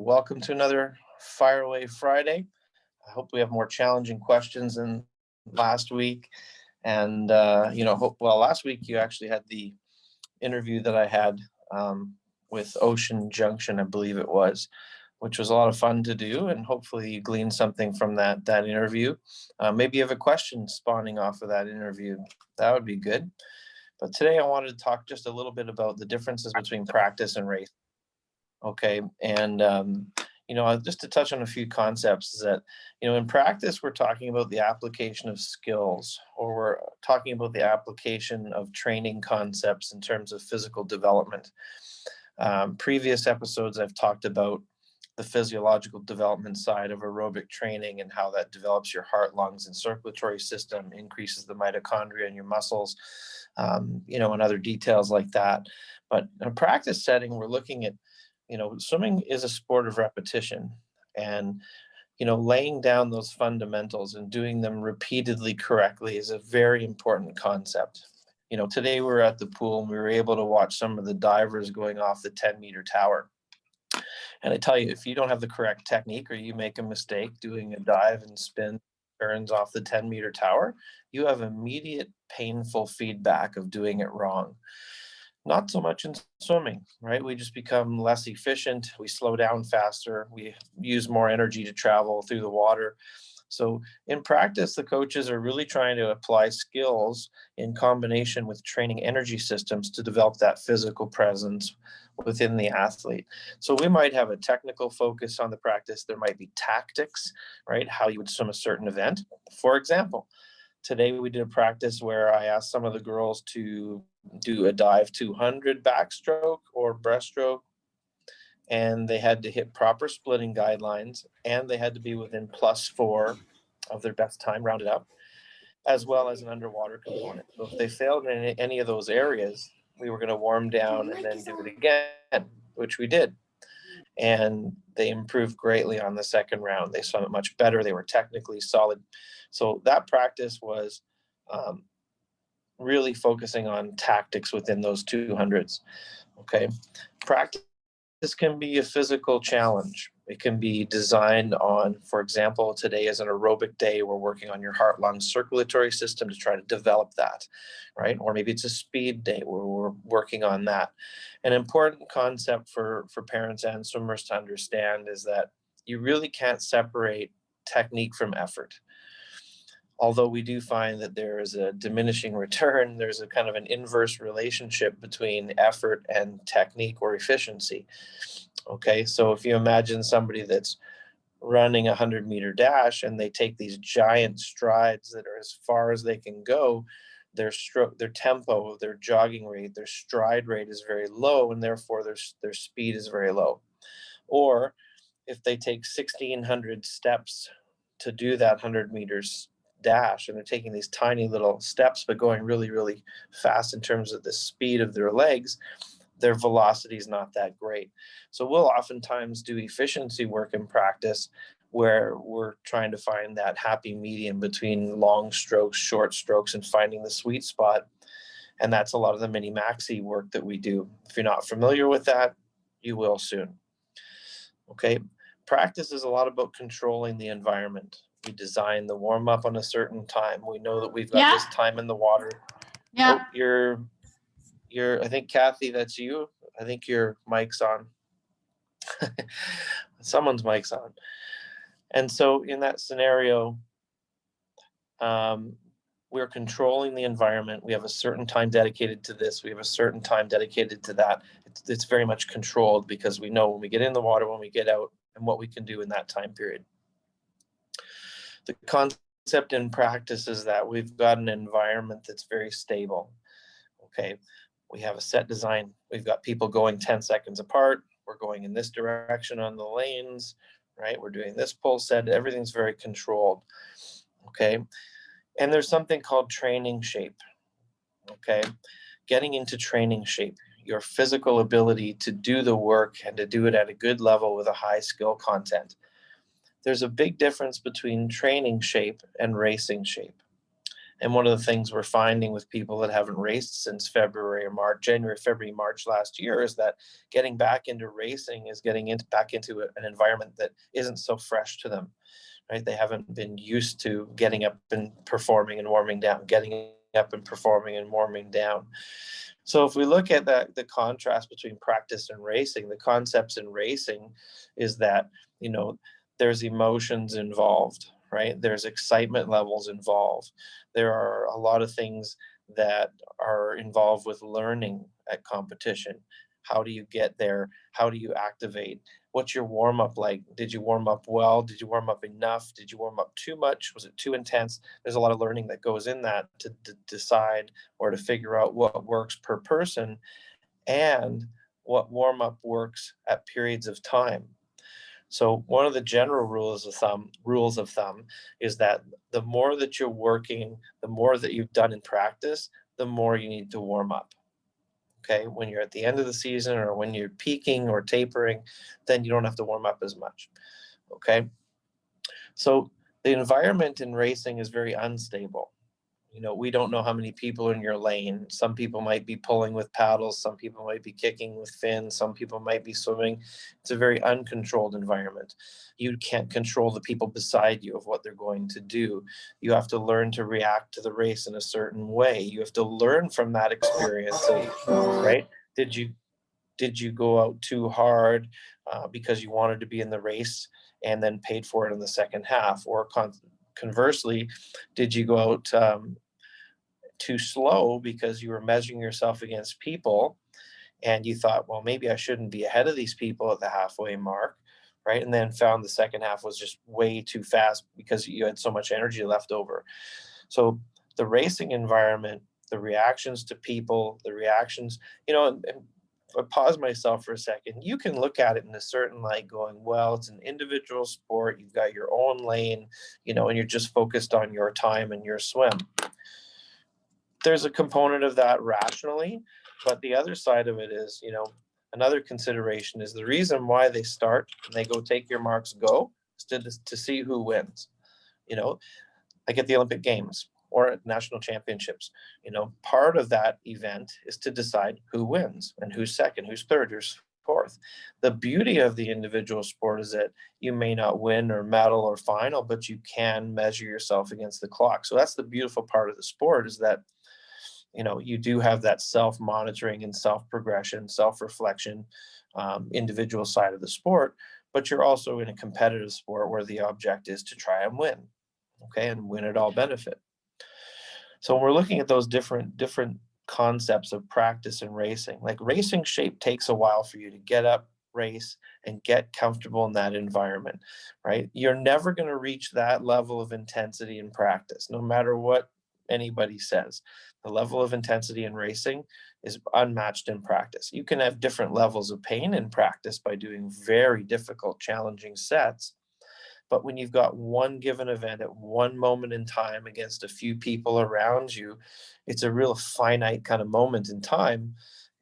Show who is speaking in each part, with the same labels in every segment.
Speaker 1: Welcome to another Fire Away Friday. I hope we have more challenging questions than last week. And, last week you actually had the interview that I had with Ocean Junction, I believe it was, which was a lot of fun to do. And hopefully you gleaned something from that interview. Maybe you have a question spawning off of that interview. That would be good. But today I wanted to talk just a little bit about the differences between practice and race. Okay. And, just to touch on a few concepts is that, in practice, we're talking about the application of skills, or we're talking about the application of training concepts in terms of physical development. Previous episodes, I've talked about the physiological development side of aerobic training and how that develops your heart, lungs, and circulatory system, increases the mitochondria in your muscles, and other details like that. But in a practice setting, we're looking at swimming is a sport of repetition, and, laying down those fundamentals and doing them repeatedly correctly is a very important concept. Today we were at the pool and we were able to watch some of the divers going off the 10-meter tower. And I tell you, if you don't have the correct technique or you make a mistake doing a dive and spin turns off the 10-meter tower, you have immediate painful feedback of doing it wrong. Not so much in swimming, right? We just become less efficient. We slow down faster. We use more energy to travel through the water. So in practice, the coaches are really trying to apply skills in combination with training energy systems to develop that physical presence within the athlete. So we might have a technical focus on the practice. There might be tactics, right? How you would swim a certain event. For example, today we did a practice where I asked some of the girls to do a dive 200 backstroke or breaststroke, and they had to hit proper splitting guidelines, and they had to be within +4 of their best time rounded up, as well as an underwater component. So if they failed in any of those areas, we were going to warm down and then do it again, which we did. And they improved greatly on the second round. They swam it much better. They were technically solid. So that practice was really focusing on tactics within those 200s. Okay. Practice can be a physical challenge. It can be designed on, for example, today is an aerobic day. We're working on your heart, lung, circulatory system to try to develop that, right? Or maybe it's a speed day where we're working on that. An important concept for parents and swimmers to understand is that you really can't separate technique from effort. Although we do find that there is a diminishing return, there's a kind of an inverse relationship between effort and technique or efficiency. Okay, so if you imagine somebody that's running a 100-meter dash and they take these giant strides that are as far as they can go, their tempo, their jogging rate, their stride rate is very low, and therefore their speed is very low. Or if they take 1,600 steps to do that 100 meters dash, and they're taking these tiny little steps but going really, really fast in terms of the speed of their legs, their velocity is not that great. So we'll oftentimes do efficiency work in practice where we're trying to find that happy medium between long strokes, short strokes, and finding the sweet spot. And that's a lot of the mini maxi work that we do. If you're not familiar with that, you will soon. Okay. Practice is a lot about controlling the environment. We design the warm up on a certain time. We know that we've got this time in the water.
Speaker 2: Yeah.
Speaker 1: Oh, I think Kathy, that's you. I think your mic's on. Someone's mic's on. And so in that scenario, we're controlling the environment. We have a certain time dedicated to this. We have a certain time dedicated to that. It's very much controlled because we know when we get in the water, when we get out, and what we can do in that time period. The concept in practice is that we've got an environment that's very stable. Okay, we have a set design. We've got people going 10 seconds apart. We're going in this direction on the lanes, right? We're doing this pull set. Everything's very controlled. Okay, and there's something called training shape. Okay, getting into training shape, your physical ability to do the work and to do it at a good level with a high skill content. There's a big difference between training shape and racing shape. And one of the things we're finding with people that haven't raced since January, February, March last year, is that getting back into racing is getting back into an environment that isn't so fresh to them, right? They haven't been used to getting up and performing and warming down, getting up and performing and warming down. So if we look at the contrast between practice and racing, the concepts in racing is that, there's emotions involved, right? There's excitement levels involved. There are a lot of things that are involved with learning at competition. How do you get there? How do you activate? What's your warm up like? Did you warm up well? Did you warm up enough? Did you warm up too much? Was it too intense? There's a lot of learning that goes in that to decide or to figure out what works per person and what warm up works at periods of time. So one of the general rules of thumb is that the more that you're working, the more that you've done in practice, the more you need to warm up. Okay, when you're at the end of the season or when you're peaking or tapering, then you don't have to warm up as much. Okay, so the environment in racing is very unstable. We don't know how many people are in your lane. Some people might be pulling with paddles. Some people might be kicking with fins. Some people might be swimming. It's a very uncontrolled environment. You can't control the people beside you of what they're going to do. You have to learn to react to the race in a certain way. You have to learn from that experience, right? Did you go out too hard because you wanted to be in the race and then paid for it in the second half? Or conversely, did you go out too slow because you were measuring yourself against people and you thought, well, maybe I shouldn't be ahead of these people at the halfway mark, right? And then found the second half was just way too fast because you had so much energy left over. So the racing environment, the reactions to people, the reactions, and I pause myself for a second. You can look at it in a certain light going, well, it's an individual sport. You've got your own lane, and you're just focused on your time and your swim. There's a component of that rationally, but the other side of it is, another consideration is the reason why they start and they go take your marks, go, is to see who wins. Like at the Olympic Games or at national championships, part of that event is to decide who wins and who's second, who's third, who's fourth. The beauty of the individual sport is that you may not win or medal or final, but you can measure yourself against the clock. So that's the beautiful part of the sport, is that you do have that self-monitoring and self-progression, self-reflection, individual side of the sport, but you're also in a competitive sport where the object is to try and win, okay, and win at all benefit. So when we're looking at those different concepts of practice and racing, like racing shape takes a while for you to get up, race, and get comfortable in that environment, right? You're never going to reach that level of intensity in practice, no matter what anybody says. The level of intensity in racing is unmatched in practice. You can have different levels of pain in practice by doing very difficult, challenging sets. But when you've got one given event at one moment in time against a few people around you, it's a real finite kind of moment in time.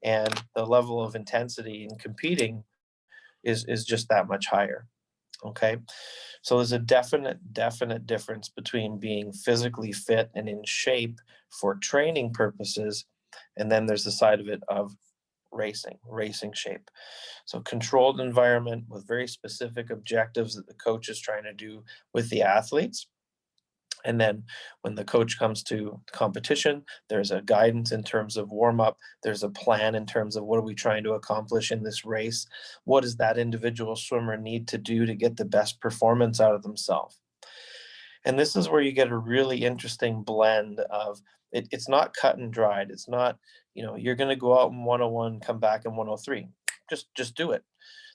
Speaker 1: And the level of intensity in competing is just that much higher. Okay. So there's a definite difference between being physically fit and in shape for training purposes. And then there's the side of it of racing shape. So controlled environment with very specific objectives that the coach is trying to do with the athletes. And then when the coach comes to competition, there's a guidance in terms of warm up. There's a plan in terms of what are we trying to accomplish in this race? What does that individual swimmer need to do to get the best performance out of themselves? And this is where you get a really interesting blend of it's not cut and dried. It's not, you're going to go out in 101, come back in 103. Just do it.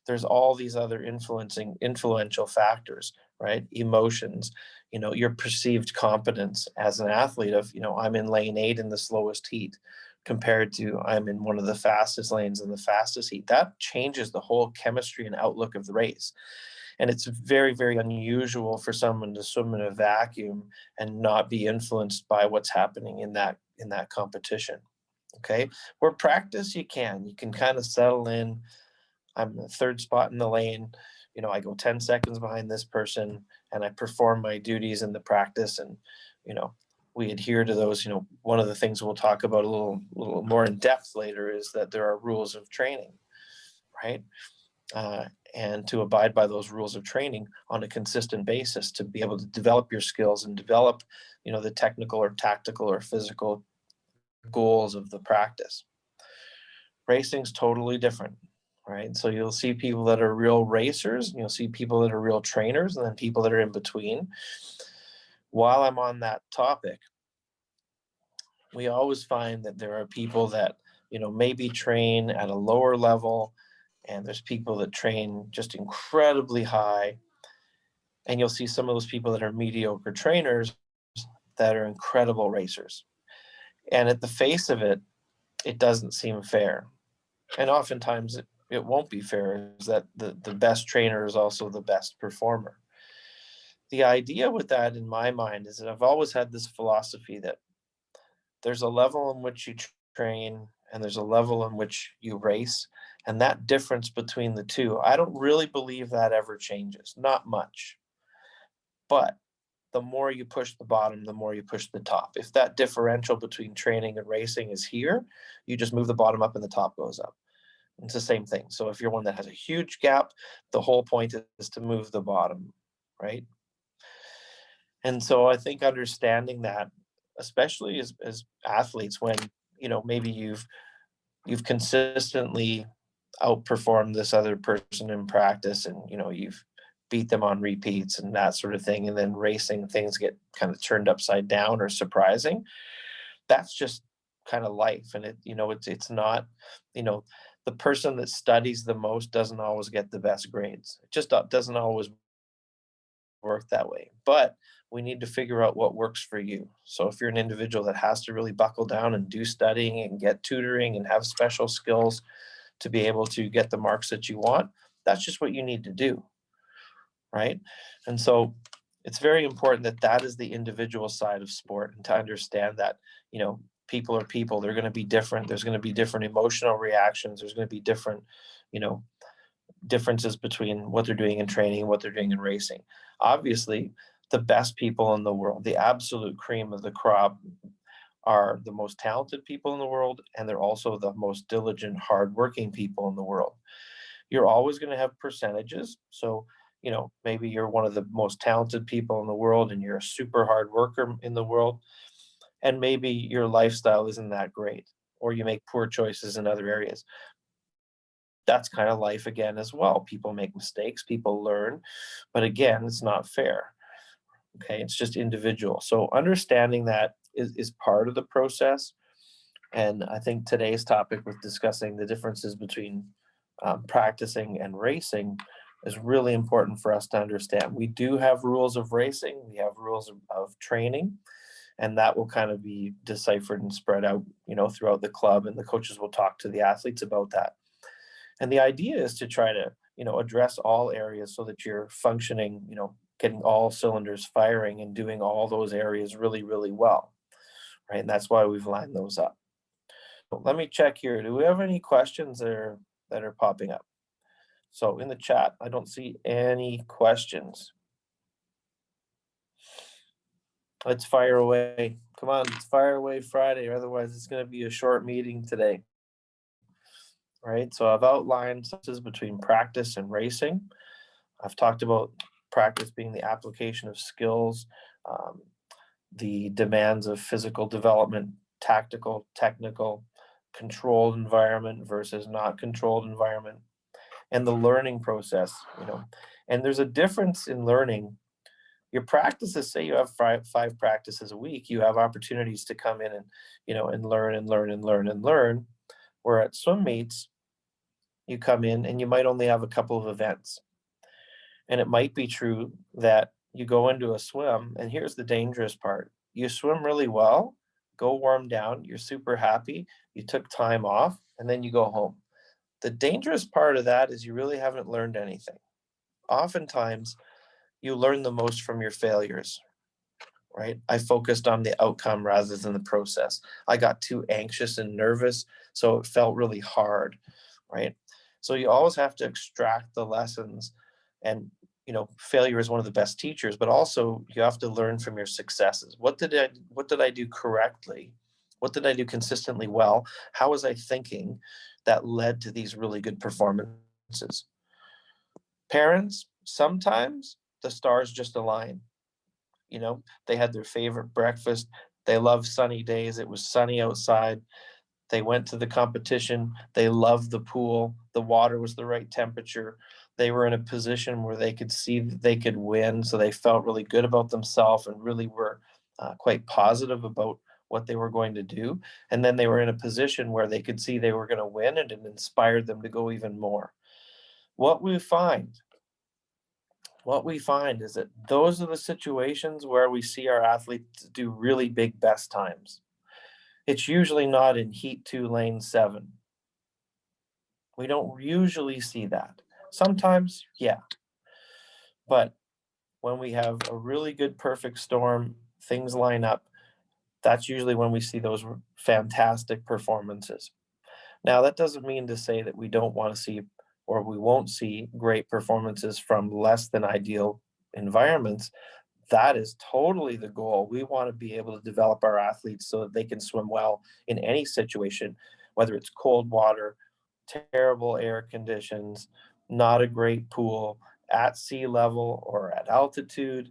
Speaker 1: There's all these other influential factors, right? Emotions, your perceived competence as an athlete of, I'm in lane 8 in the slowest heat compared to I'm in one of the fastest lanes in the fastest heat. That changes the whole chemistry and outlook of the race. And it's very, very unusual for someone to swim in a vacuum and not be influenced by what's happening in that competition. Okay. Where practice, you can kind of settle in. I'm the third spot in the lane. I go 10 seconds behind this person and I perform my duties in the practice. And, we adhere to those. One of the things we'll talk about a little more in depth later is that there are rules of training, right? And to abide by those rules of training on a consistent basis to be able to develop your skills and develop, the technical or tactical or physical goals of the practice. Racing's totally different, right? So you'll see people that are real racers, and you'll see people that are real trainers, and then people that are in between. While I'm on that topic, we always find that there are people that, maybe train at a lower level, and there's people that train just incredibly high. And you'll see some of those people that are mediocre trainers that are incredible racers. And at the face of it, it doesn't seem fair. And oftentimes it won't be fair, is that the best trainer is also the best performer. The idea with that in my mind is that I've always had this philosophy that there's a level in which you train and there's a level in which you race. And that difference between the two, I don't really believe that ever changes, not much. But the more you push the bottom, the more you push the top. If that differential between training and racing is here, you just move the bottom up and the top goes up. It's the same thing. So if you're one that has a huge gap, the whole point is to move the bottom, right? And so I think understanding that, especially as athletes, when, maybe you've consistently outperformed this other person in practice, and, you've beat them on repeats and that sort of thing, and then racing, things get kind of turned upside down or surprising. That's just kind of life. And it's not, the person that studies the most doesn't always get the best grades. It just doesn't always work that way. But we need to figure out what works for you. So if you're an individual that has to really buckle down and do studying and get tutoring and have special skills to be able to get the marks that you want, that's just what you need to do, right? And so it's very important that that is the individual side of sport, and to understand that, people are people. They're going to be different. There's going to be different emotional reactions. There's going to be different, differences between what they're doing in training and what they're doing in racing. Obviously, the best people in the world, the absolute cream of the crop, are the most talented people in the world, and they're also the most diligent, hardworking people in the world. You're always going to have percentages. So, maybe you're one of the most talented people in the world and you're a super hard worker in the world, and maybe your lifestyle isn't that great, or you make poor choices in other areas. That's kind of life again as well. People make mistakes, people learn, but again, it's not fair. Okay, it's just individual. So understanding that is part of the process. And I think today's topic with discussing the differences between practicing and racing is really important for us to understand. We do have rules of racing, we have rules of training, and that will kind of be deciphered and spread out, throughout the club, and the coaches will talk to the athletes about that. And the idea is to try to, address all areas so that you're functioning, getting all cylinders firing and doing all those areas really, really well, right? And that's why we've lined those up. But let me check here. Do we have any questions that are popping up? So in the chat, I don't see any questions. Let's fire away. Come on, let's fire away Friday, or otherwise it's going to be a short meeting today. Right, so I've outlined differences between practice and racing. I've talked about practice being the application of skills, the demands of physical development, tactical, technical, controlled environment versus not controlled environment, and the learning process. And there's a difference in learning. Your practices, say you have five practices a week, you have opportunities to come in and, and learn and learn and learn and learn. Where at swim meets, you come in and you might only have a couple of events. And it might be true that you go into a swim, and here's the dangerous part. You swim really well, go warm down, you're super happy, you took time off, and then you go home. The dangerous part of that is you really haven't learned anything. Oftentimes, you learn the most from your failures, right? I focused on the outcome rather than the process. I got too anxious and nervous, so it felt really hard, right? So you always have to extract the lessons and failure is one of the best teachers, but also you have to learn from your successes. What did I do correctly? What did I do consistently well? How was I thinking that led to these really good performances? Parents, sometimes the stars just align. They had their favorite breakfast. They love sunny days. It was sunny outside. They went to the competition. They loved the pool. The water was the right temperature. They were in a position where they could see that they could win. So they felt really good about themselves and really were quite positive about what they were going to do. And then they were in a position where they could see they were going to win, and it inspired them to go even more. What we find, what we find is that those are the situations where we see our athletes do really big best times. It's usually not in heat 2, lane 7. We don't usually see that. Sometimes, yeah. But when we have a really good perfect storm, things line up, that's usually when we see those fantastic performances. Now, that doesn't mean to say that we don't want to see, or we won't see, great performances from less than ideal environments. That is totally the goal. We want to be able to develop our athletes so that they can swim well in any situation, whether it's cold water, terrible air conditions, not a great pool, at sea level or at altitude,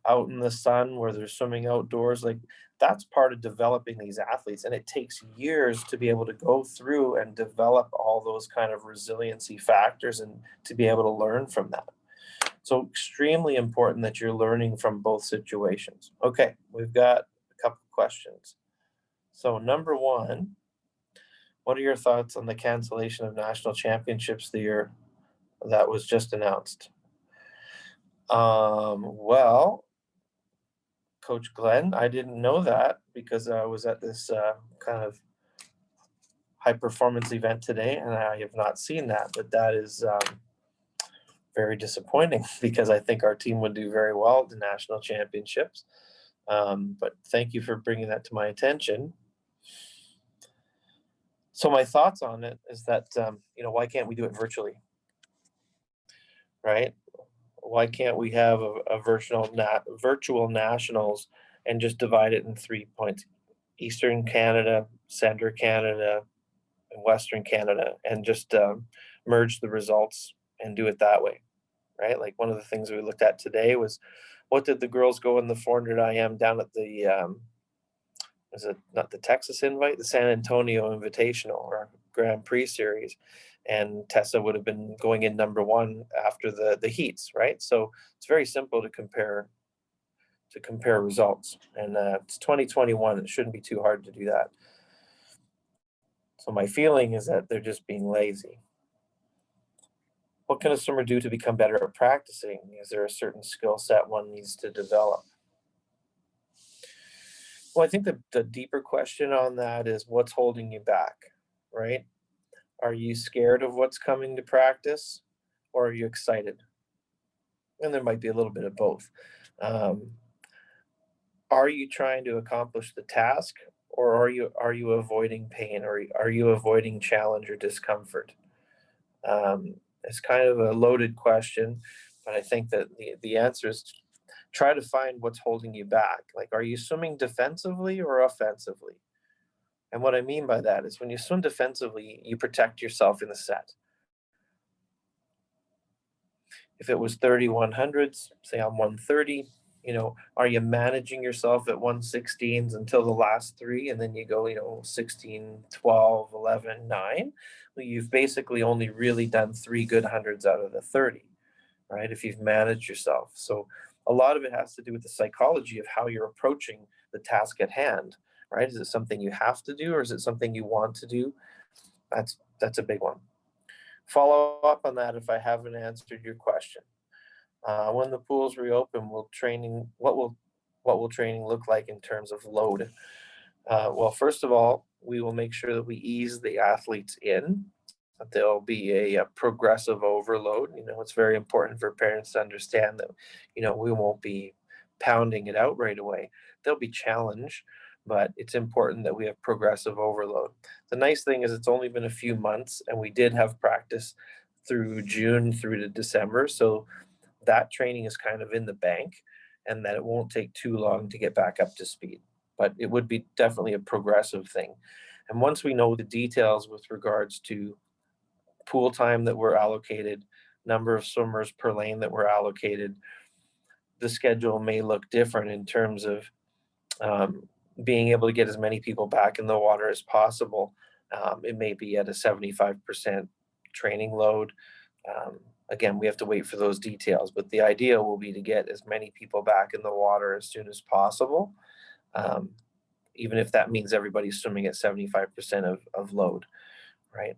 Speaker 1: out in the sun where they're swimming outdoors. Like, that's part of developing these athletes. And it takes years to be able to go through and develop all those kind of resiliency factors and to be able to learn from that. So extremely important that you're learning from both situations. Okay, we've got a couple questions. So number one, what are your thoughts on the cancellation of national championships the year that was just announced? Well, Coach Glenn, I didn't know that because I was at this kind of high performance event today, and I have not seen that. But that is very disappointing because I think our team would do very well at the national championships. But thank you for bringing that to my attention. So my thoughts on it is that why can't we do it virtually, right? Why can't we have a virtual nationals and just divide it in 3 points? Eastern Canada, Centre Canada, and Western Canada, and just merge the results and do it that way, right? Like, one of the things we looked at today was, what did the girls go in the 400 IM down at the is it not the Texas Invite, the San Antonio Invitational or Grand Prix Series, and Tessa would have been going in number 1 after the heats, right? So it's very simple to compare results, and it's 2021. It shouldn't be too hard to do that. So my feeling is that they're just being lazy. What can a swimmer do to become better at practicing? Is there a certain skill set one needs to develop? Well, I think the deeper question on that is, what's holding you back, right? Are you scared of what's coming to practice, or are you excited? And there might be a little bit of both. Are you trying to accomplish the task, or are you avoiding pain, or are you avoiding challenge or discomfort? It's kind of a loaded question, but I think that the answer is, try to find what's holding you back. Like, are you swimming defensively or offensively? And what I mean by that is, when you swim defensively, you protect yourself in the set. If it was 3100s, say on 130, are you managing yourself at 116s until the last 3, and then you go, 16, 12, 11, 9? Well, you've basically only really done 3 good hundreds out of the 30, right? If you've managed yourself. So a lot of it has to do with the psychology of how you're approaching the task at hand, right? Is it something you have to do, or is it something you want to do? That's a big one. Follow up on that if I haven't answered your question. When the pools reopen, what will training look like in terms of load? Well, first of all, we will make sure that we ease the athletes in, that there'll be a progressive overload. It's very important for parents to understand that, we won't be pounding it out right away. There'll be challenge, but it's important that we have progressive overload. The nice thing is, it's only been a few months, and we did have practice through June through to December. So that training is kind of in the bank, and that it won't take too long to get back up to speed. But it would be definitely a progressive thing. And once we know the details with regards to pool time that we're allocated, number of swimmers per lane that we're allocated, the schedule may look different in terms of being able to get as many people back in the water as possible. It may be at a 75% training load. Again, we have to wait for those details, but the idea will be to get as many people back in the water as soon as possible, um, even if that means everybody's swimming at 75% of load, right?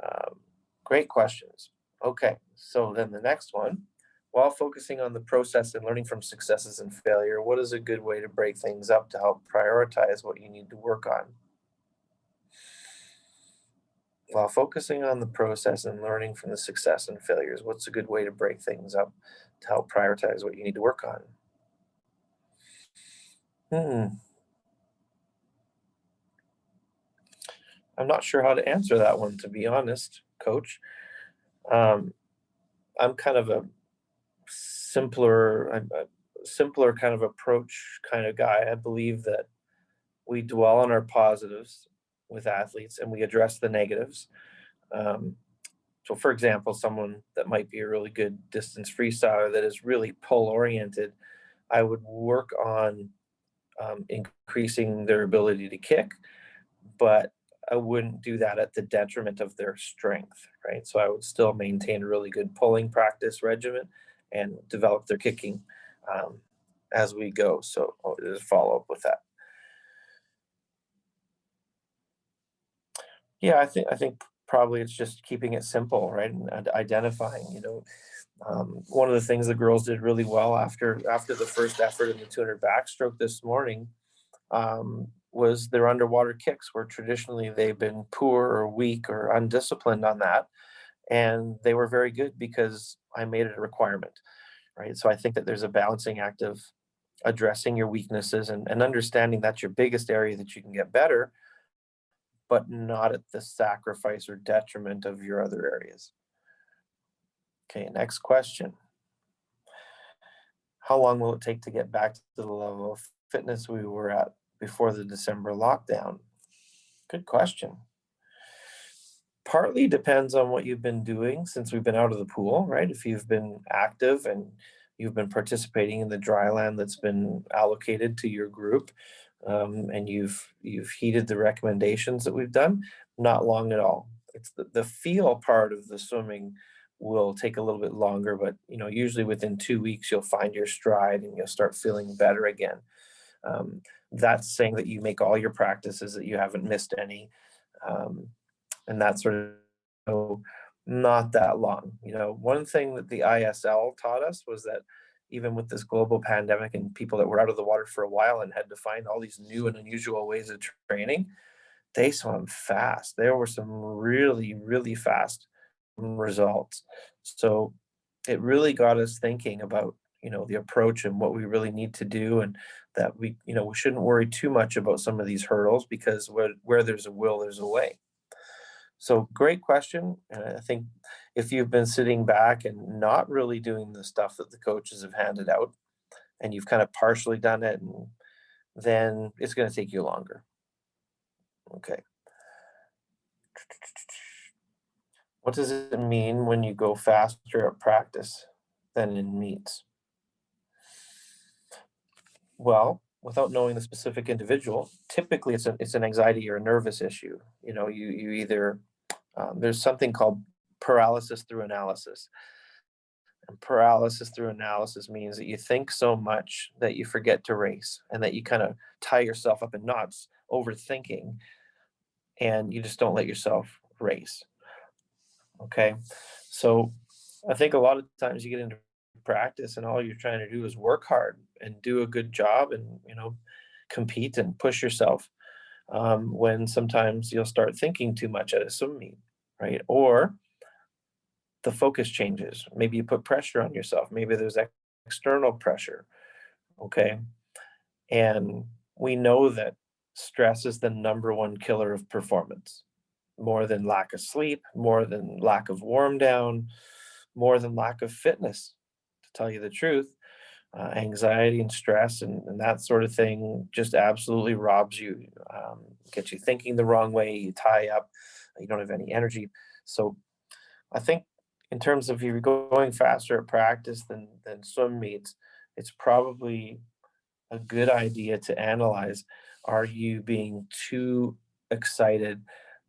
Speaker 1: Um, Great questions. Okay, so then the next one, while focusing on the process and learning from successes and failure, what is a good way to break things up to help prioritize what you need to work on? While focusing on the process and learning from the success and failures, what's a good way to break things up to help prioritize what you need to work on? I'm not sure how to answer that one, to be honest, Coach. Um, I'm kind of a I'm a simpler kind of approach kind of guy. I believe that we dwell on our positives with athletes and we address the negatives. Um, so, for example, someone that might be a really good distance freestyler that is really pull oriented, I would work on increasing their ability to kick, but I wouldn't do that at the detriment of their strength, right? So I would still maintain a really good pulling practice regimen and develop their kicking um, as we go. So I'll just follow up with that. Yeah, I think probably it's just keeping it simple, right? And identifying, one of the things the girls did really well after the first effort in the 200 backstroke this morning was their underwater kicks, where traditionally they've been poor or weak or undisciplined on that. And they were very good because I made it a requirement, right? So I think that there's a balancing act of addressing your weaknesses and understanding that's your biggest area that you can get better, but not at the sacrifice or detriment of your other areas. Okay, next question. How long will it take to get back to the level of fitness we were at before the December lockdown? Good question. Partly depends on what you've been doing since we've been out of the pool, right? If you've been active and you've been participating in the dry land that's been allocated to your group, and you've heeded the recommendations that we've done, not long at all. It's the feel part of the swimming will take a little bit longer, but usually within 2 weeks you'll find your stride and you'll start feeling better again. Um, that's saying that you make all your practices, that you haven't missed any. Um, and that sort of so not that long. One thing that the ISL taught us was that even with this global pandemic and people that were out of the water for a while and had to find all these new and unusual ways of training, they swam fast. There were some really, really fast results. So it really got us thinking about, the approach and what we really need to do, and that we shouldn't worry too much about some of these hurdles, because where there's a will, there's a way. So great question. And I think if you've been sitting back and not really doing the stuff that the coaches have handed out, and you've kind of partially done it, and then it's going to take you longer. Okay. What does it mean when you go faster at practice than in meets? Well, without knowing the specific individual, typically it's an anxiety or a nervous issue. You either there's something called paralysis through analysis. And paralysis through analysis means that you think so much that you forget to race, and that you kind of tie yourself up in knots overthinking, and you just don't let yourself race. Okay. So I think a lot of times you get into practice and all you're trying to do is work hard and do a good job and, compete and push yourself. When sometimes you'll start thinking too much at a swim meet, right? Or the focus changes. Maybe you put pressure on yourself. Maybe there's external pressure. Okay. And we know that stress is the number one killer of performance. more than lack of sleep, more than lack of warm down, more than lack of fitness, to tell you the truth. Anxiety and stress and that sort of thing just absolutely robs you, gets you thinking the wrong way, you tie up, you don't have any energy. So I think in terms of you going faster at practice than swim meets, it's probably a good idea to analyze, are you being too excited,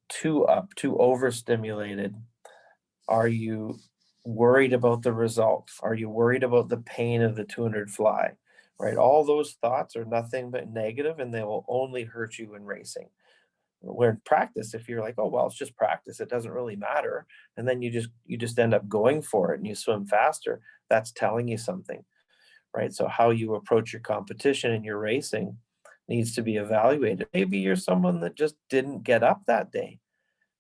Speaker 1: too up, too overstimulated? Are you worried about the result? Are you worried about the pain of the 200 fly? Right? All those thoughts are nothing but negative and they will only hurt you in racing. Where in practice, if you're like, oh well, it's just practice, it doesn't really matter, and then you just end up going for it and you swim faster, that's telling you something, right? So how you approach your competition and your racing needs to be evaluated. Maybe you're someone that just didn't get up that day.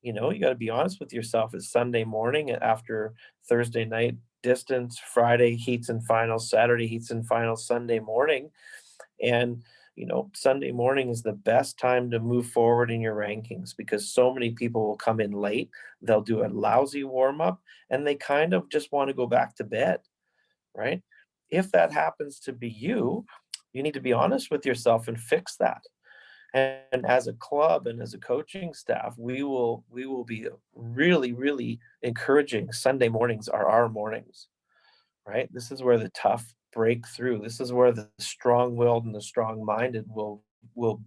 Speaker 1: You got to be honest with yourself. It's Sunday morning after Thursday night distance, Friday heats and finals, Saturday heats and finals, Sunday morning. And, Sunday morning is the best time to move forward in your rankings because so many people will come in late. They'll do a lousy warm up and they kind of just want to go back to bed, right? If that happens to be you, you need to be honest with yourself and fix that. And as a club and as a coaching staff, we will be really, really encouraging Sunday mornings are our mornings, right? This is where the tough break through. This is where the strong-willed and the strong-minded will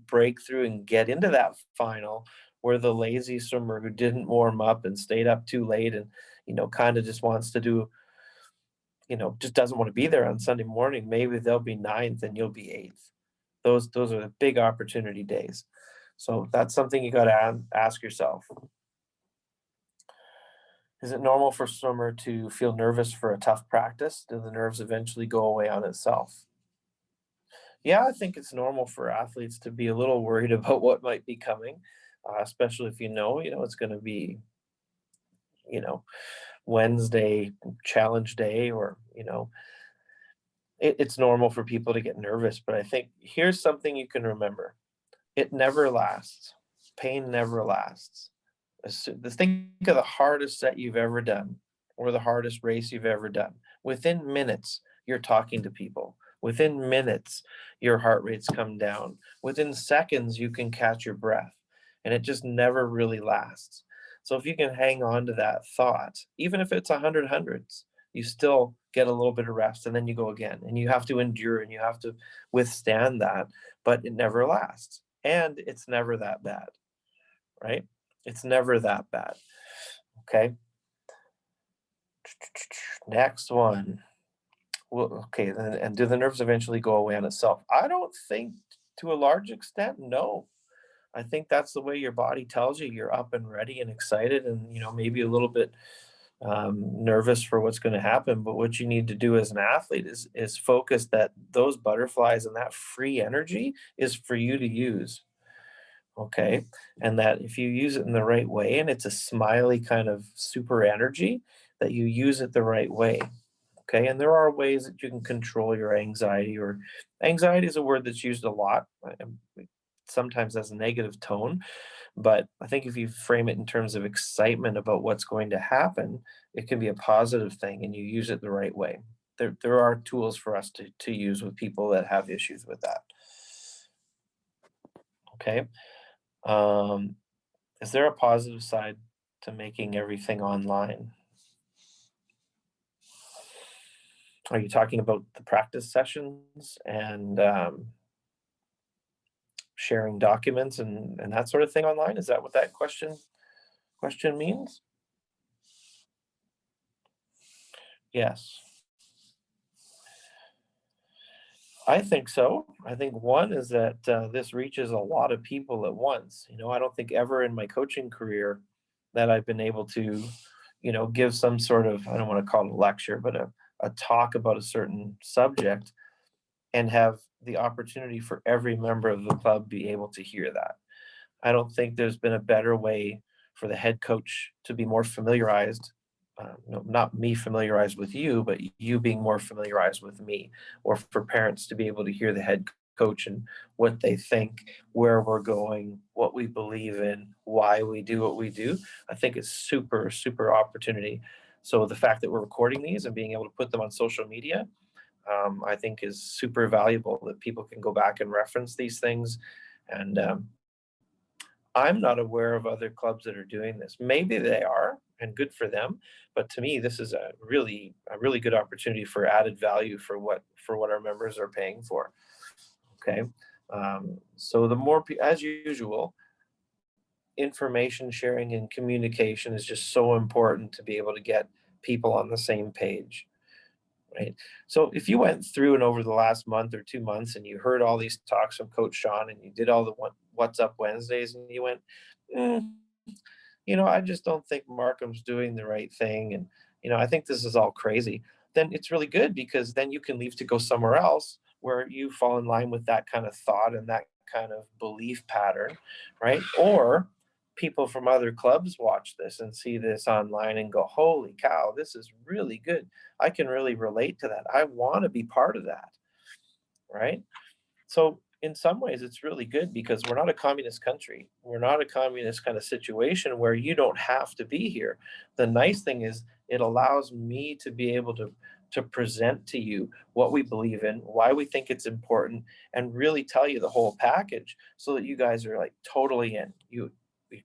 Speaker 1: break through and get into that final where the lazy swimmer who didn't warm up and stayed up too late and kind of just wants to do, just doesn't want to be there on Sunday morning. Maybe they'll be ninth and you'll be eighth. Those are the big opportunity days. So that's something you got to ask yourself. Is it normal for a swimmer to feel nervous for a tough practice? Do the nerves eventually go away on itself? Yeah, I think it's normal for athletes to be a little worried about what might be coming, especially if it's going to be, you know, Wednesday challenge day, or it's normal for people to get nervous. But I think here's something you can remember: it never lasts. Pain never lasts. Think of the hardest set you've ever done or the hardest race you've ever done. Within minutes, you're talking to people. Within minutes, your heart rates come down. Within seconds, you can catch your breath. And it just never really lasts. So if you can hang on to that thought, even if it's 100 hundreds, you still get a little bit of rest and then you go again. And you have to endure and you have to withstand that, but it never lasts. And it's never that bad, right? It's never that bad. Okay. Next one. Well, okay, and do the nerves eventually go away on itself? I don't think, to a large extent, no. I think that's the way your body tells you you're up and ready and excited and, maybe a little bit nervous for what's going to happen. But what you need to do as an athlete is focus that those butterflies and that free energy is for you to use. Okay. And that if you use it in the right way and it's a smiley kind of super energy, that you use it the right way. Okay. And there are ways that you can control your anxiety, or anxiety is a word that's used a lot, sometimes as a negative tone. But I think if you frame it in terms of excitement about what's going to happen, it can be a positive thing and you use it the right way. There are tools for us to use with people that have issues with that. Okay. Um, is there a positive side to making everything online? Are you talking about the practice sessions and sharing documents and that sort of thing online? Is that what that question means? Yes. I think so. I think one is that this reaches a lot of people at once. I don't think ever in my coaching career that I've been able to, give some sort of, I don't want to call it a lecture, but a talk about a certain subject and have the opportunity for every member of the club be able to hear that. I don't think there's been a better way for the head coach to be more familiarized. No, not me familiarized with you, but you being more familiarized with me, or for parents to be able to hear the head coach and what they think, where we're going, what we believe in, why we do what we do. I think it's super, super opportunity. So the fact that we're recording these and being able to put them on social media, I think is super valuable, that people can go back and reference these things. And I'm not aware of other clubs that are doing this. Maybe they are, and good for them. But to me, this is a really good opportunity for added value for what our members are paying for. Okay, so the more, as usual, information sharing and communication is just so important to be able to get people on the same page. Right. So if you went through and over the last month or 2 months and you heard all these talks from Coach Sean and you did all the What's Up Wednesdays and you went, "Mm, I just don't think Markham's doing the right thing. And, I think this is all crazy," then it's really good, because then you can leave to go somewhere else where you fall in line with that kind of thought and that kind of belief pattern. Right. Or people from other clubs watch this and see this online and go, "Holy cow, this is really good. I can really relate to that. I want to be part of that." Right. So in some ways, it's really good, because we're not a communist country. We're not a communist kind of situation where you don't have to be here. The nice thing is it allows me to be able to present to you what we believe in, why we think it's important, and really tell you the whole package, so that you guys are like totally in. You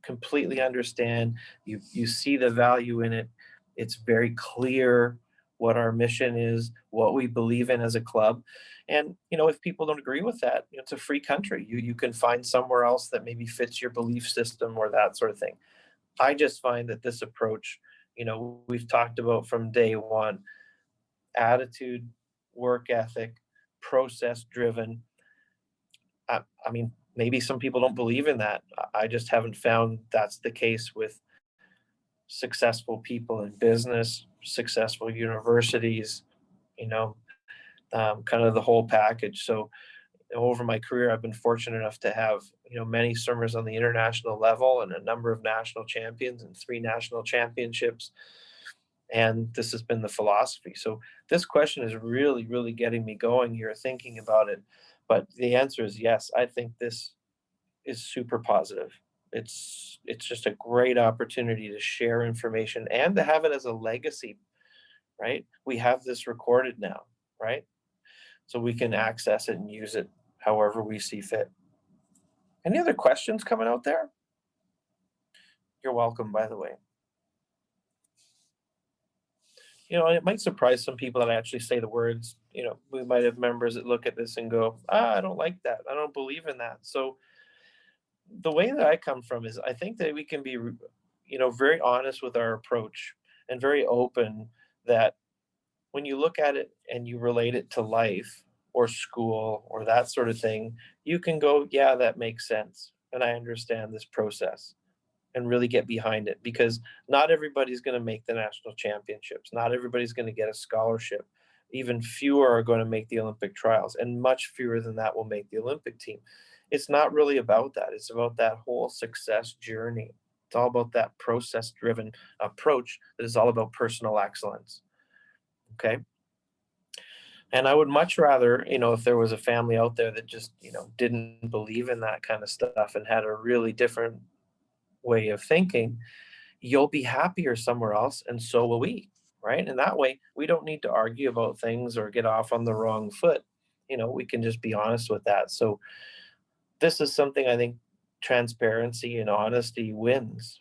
Speaker 1: completely understand. You see the value in it. It's very clear what our mission is, what we believe in as a club. And if people don't agree with that, it's a free country. You can find somewhere else that maybe fits your belief system or that sort of thing. I just find that this approach, we've talked about from day one: attitude, work ethic, process driven. I mean, maybe some people don't believe in that. I just haven't found that's the case with successful people in business, successful universities, you know, kind of the whole package. So over my career, I've been fortunate enough to have, many swimmers on the international level and a number of national champions and 3 national championships. And this has been the philosophy. So this question is really, really getting me going here, thinking about it. But the answer is yes. I think this is super positive. It's just a great opportunity to share information and to have it as a legacy, right? We have this recorded now, right? So we can access it and use it however we see fit. Any other questions coming out there? You're welcome, by the way. It might surprise some people that I actually say the words. We might have members that look at this and go, I don't like that. I don't believe in that. So the way that I come from is, I think that we can be, very honest with our approach and very open, that when you look at it and you relate it to life or school or that sort of thing, you can go, yeah, that makes sense. And I understand this process, and really get behind it, because not everybody's going to make the national championships. Not everybody's going to get a scholarship. Even fewer are going to make the Olympic trials, and much fewer than that will make the Olympic team. It's not really about that. It's about that whole success journey. It's all about that process driven approach that is all about personal excellence. Okay. And I would much rather, if there was a family out there that just, didn't believe in that kind of stuff and had a really different way of thinking, you'll be happier somewhere else, and so will we, right? And that way, we don't need to argue about things or get off on the wrong foot. We can just be honest with that. So this is something I think transparency and honesty wins,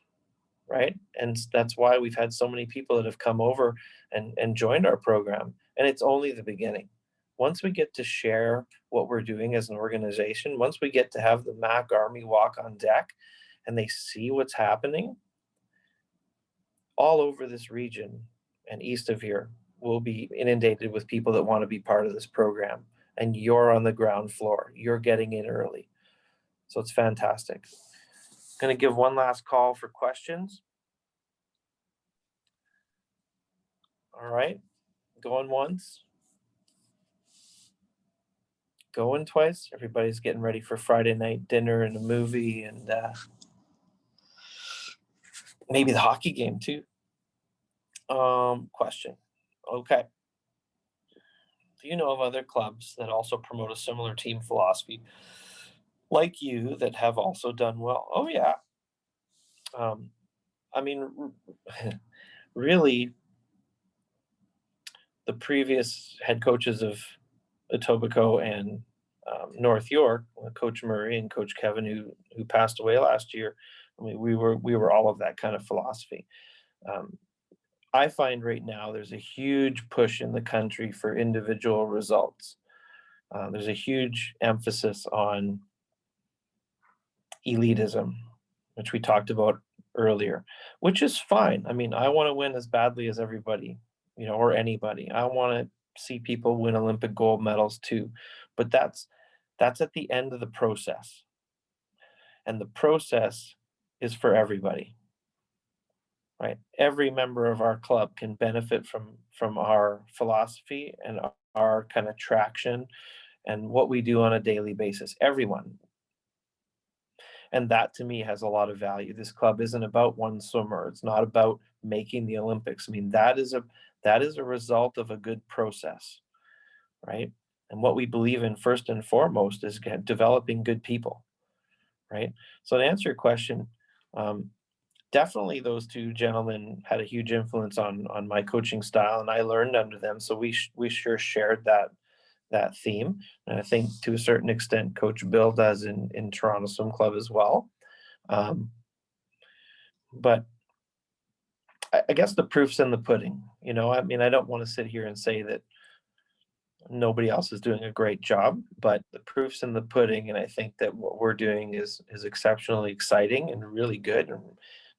Speaker 1: right? And that's why we've had so many people that have come over and joined our program. And it's only the beginning. Once we get to share what we're doing as an organization, once we get to have the MAC Army walk on deck and they see what's happening, all over this region and east of here will be inundated with people that want to be part of this program. And you're on the ground floor. You're getting in early. So it's fantastic. Going to give one last call for questions. All right. Going once. Going twice. Everybody's getting ready for Friday night dinner and a movie, and maybe the hockey game too. Question. Okay. if you know of other clubs that also promote a similar team philosophy like you that have also done well. Oh yeah. Um, I mean, really, the previous head coaches of Etobicoke and North York, Coach Murray and Coach Kevin, who passed away last year. I mean, we were all of that kind of philosophy. Um, I find right now there's a huge push in the country for individual results. There's a huge emphasis on elitism, which we talked about earlier, which is fine. I mean, I want to win as badly as everybody, or anybody. I want to see people win Olympic gold medals too, but that's at the end of the process, and the process is for everybody, right? Every member of our club can benefit from our philosophy and our kind of traction and what we do on a daily basis. Everyone. And that to me has a lot of value. This club isn't about one swimmer. It's not about making the Olympics. I mean, that is a result of a good process, right? And what we believe in first and foremost is developing good people, right? So to answer your question, definitely those two gentlemen had a huge influence on my coaching style, and I learned under them. So we sure shared that theme. And I think to a certain extent, Coach Bill does in Toronto Swim Club as well. But I guess the proof's in the pudding. I mean, I don't want to sit here and say that nobody else is doing a great job, but the proof's in the pudding. And I think that what we're doing is exceptionally exciting and really good and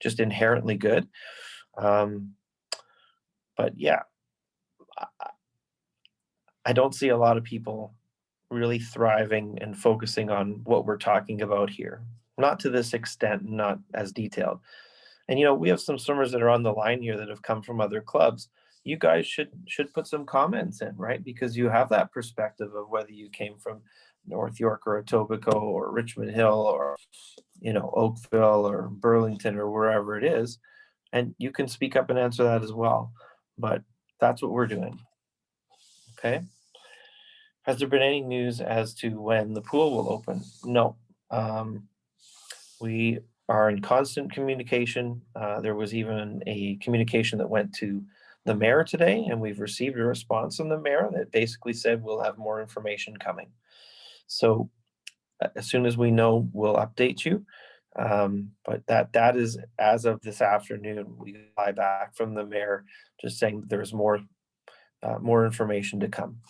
Speaker 1: just inherently good. But yeah, I don't see a lot of people really thriving and focusing on what we're talking about here. Not to this extent, not as detailed. And we have some swimmers that are on the line here that have come from other clubs. You guys should put some comments in, right? Because you have that perspective of whether you came from North York or Etobicoke or Richmond Hill or Oakville or Burlington or wherever it is, and you can speak up and answer that as well. But that's what we're doing. Okay. Has there been any news as to when the pool will open? No. We are in constant communication. There was even a communication that went to the mayor today, and we've received a response from the mayor that basically said we'll have more information coming. So as soon as we know, we'll update you. But that is, as of this afternoon, we fly back from the mayor just saying there's more information to come.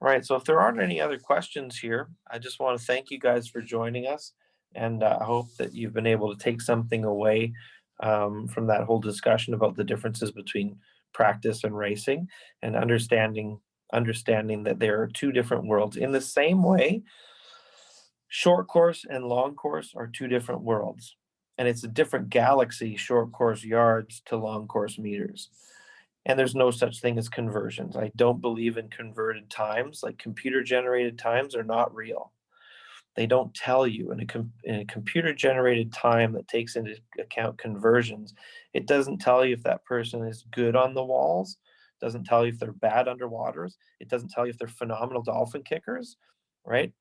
Speaker 1: All right, so if there aren't any other questions here, I just want to thank you guys for joining us, and I hope that you've been able to take something away from that whole discussion about the differences between practice and racing, and understanding that there are two different worlds. In the same way, short course and long course are two different worlds, and it's a different galaxy, short course yards to long course meters. And there's no such thing as conversions. I don't believe in converted times. Like, computer generated times are not real. They don't tell you in a computer generated time that takes into account conversions. It doesn't tell you if that person is good on the walls. It doesn't tell you if they're bad underwaters. It doesn't tell you if they're phenomenal dolphin kickers, right?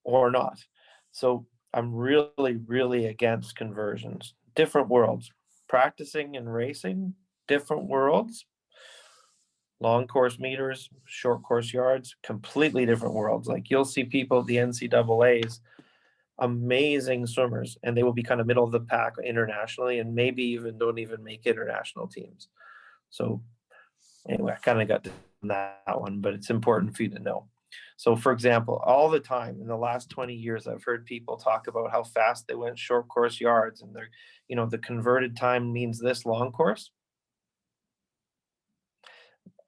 Speaker 1: Or not. So I'm really, really against conversions. Different worlds. Practicing and racing, different worlds. Long course meters, short course yards, completely different worlds. Like, you'll see people at the NCAAs, amazing swimmers, and they will be kind of middle of the pack internationally and maybe even don't even make international teams. So anyway, I kind of got to that one, but it's important for you to know. So for example, all the time in the last 20 years, I've heard people talk about how fast they went short course yards, and they're, the converted time means this long course.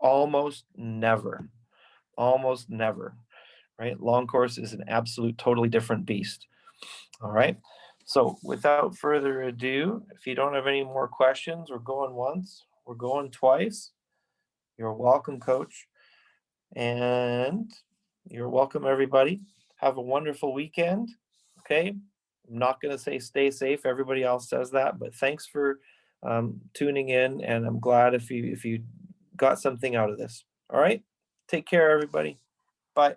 Speaker 1: Almost never, right? Long course is an absolute, totally different beast. All right. So without further ado, if you don't have any more questions, we're going once, we're going twice. You're welcome, Coach. And you're welcome, everybody. Have a wonderful weekend. Okay. I'm not going to say stay safe. Everybody else says that, but thanks for tuning in. And I'm glad if you got something out of this. All right. Take care, everybody. Bye.